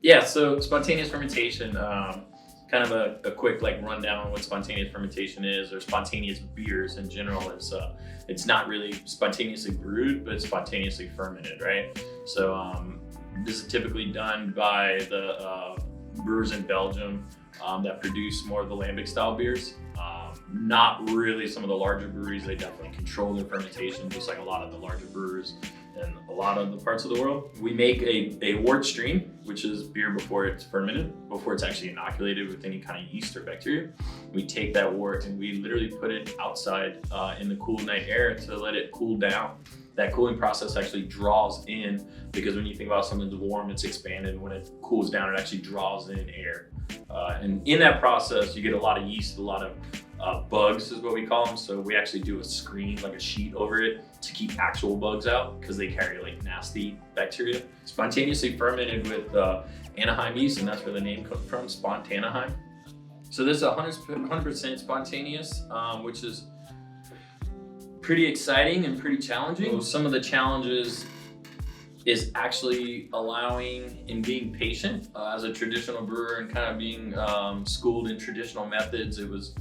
Yeah, so spontaneous fermentation, kind of a quick like rundown on what spontaneous fermentation is, or spontaneous beers in general. Is it's not really spontaneously brewed, but spontaneously fermented, right? So this is typically done by the brewers in Belgium that produce more of the lambic style beers. Not really some of the larger breweries. They definitely control their fermentation, just like a lot of the larger brewers in a lot of the parts of the world. We make a wort stream, which is beer before it's fermented, before it's actually inoculated with any kind of yeast or bacteria. We take that wort and we literally put it outside in the cool night air to let it cool down. That cooling process actually draws in, because when you think about something's warm, it's expanded. When it cools down, it actually draws in air. And in that process, you get a lot of yeast, a lot of bugs is what we call them. So we actually do a screen, like a sheet over it, to keep actual bugs out, because they carry like nasty bacteria. Spontaneously fermented with Anaheim yeast, and that's where the name comes from, Spontanaheim. So this is 100% spontaneous, which is pretty exciting and pretty challenging. So some of the challenges is actually allowing and being patient. As a traditional brewer and kind of being schooled in traditional methods, it was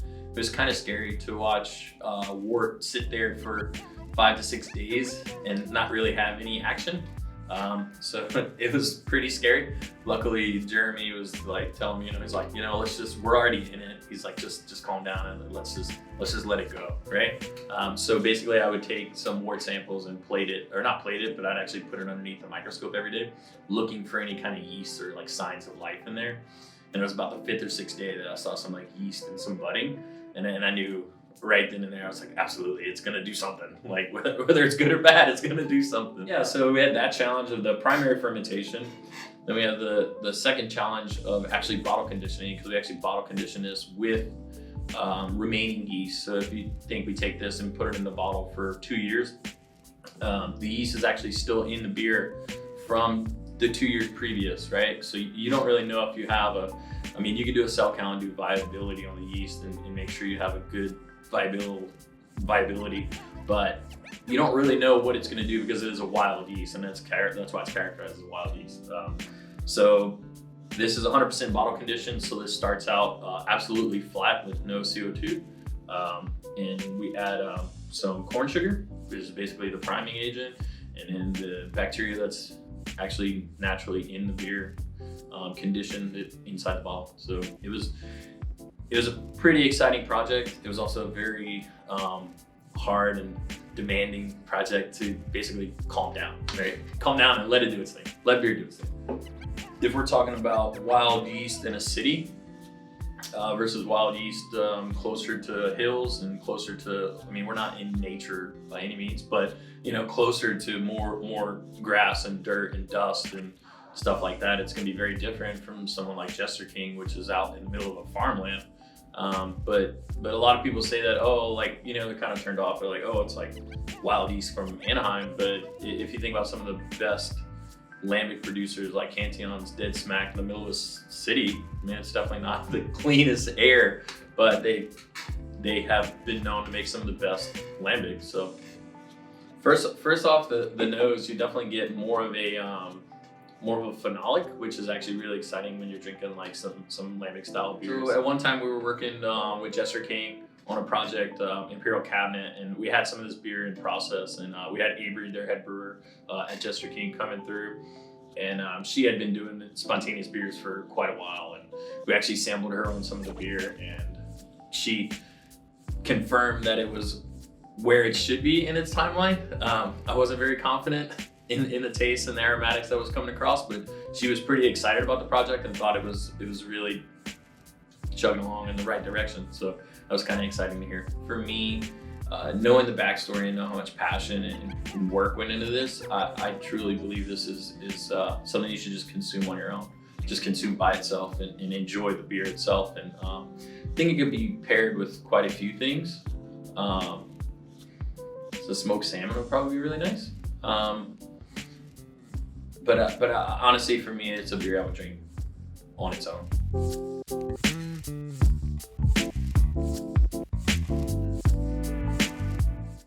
kind of scary to watch wort sit there for 5 to 6 days and not really have any action. So it was pretty scary. Luckily, Jeremy was like telling me, he's like, we're already in it. He's like, just calm down and let's just let it go, right? So basically I would take some wort samples and not plate it, but I'd actually put it underneath the microscope every day, looking for any kind of yeast or like signs of life in there. And it was about the 5th or 6th day that I saw some like yeast and some budding. And then I knew right then and there, I was like, absolutely, it's gonna do something. Like whether it's good or bad, it's gonna do something. Yeah, so we had that challenge of the primary fermentation. Then we have the second challenge of actually bottle conditioning, because we actually bottle condition this with remaining yeast. So if you think we take this and put it in the bottle for 2 years, the yeast is actually still in the beer from the 2 years previous, right? So you don't really know if you have you can do a cell count and do viability on the yeast and make sure you have a good viability, but you don't really know what it's going to do, because it is a wild yeast, and that's why it's characterized as a wild yeast. So this is 100% bottle conditioned. So this starts out absolutely flat with no CO2, and we add some corn sugar, which is basically the priming agent, and then the bacteria that's actually naturally in the beer conditioned it inside the bottle. So it was a pretty exciting project. It was also a very hard and demanding project to basically calm down, right? Calm down and let it do its thing. Let beer do its thing. If we're talking about wild yeast in a city versus wild yeast closer to hills and closer to, we're not in nature by any means, but closer to more grass and dirt and dust and stuff like that, it's going to be very different from someone like Jester King, which is out in the middle of a farmland. But a lot of people say that, they're kind of turned off. They're like, oh, it's like wild yeast from Anaheim. But if you think about some of the best lambic producers, like Cantillon's dead smack in the middle of a city, it's definitely not the cleanest air, but they have been known to make some of the best lambic. So first off the nose, you definitely get more of a phenolic, which is actually really exciting when you're drinking like some lambic style beers. So at one time we were working with Jester King on a project, Imperial Cabinet, and we had some of this beer in process, and we had Avery, their head brewer at Jester King, coming through, and she had been doing spontaneous beers for quite a while, and we actually sampled her on some of the beer, and she confirmed that it was where it should be in its timeline. I wasn't very confident in the taste and the aromatics that was coming across, but she was pretty excited about the project and thought it was really chugging along in the right direction. So that was kind of exciting to hear. For me, knowing the backstory and know how much passion and work went into this, I truly believe this is something you should just consume on your own. Just consume by itself and enjoy the beer itself. And I think it could be paired with quite a few things. So smoked salmon would probably be really nice. But honestly, for me, it's a beer I would drink on its own.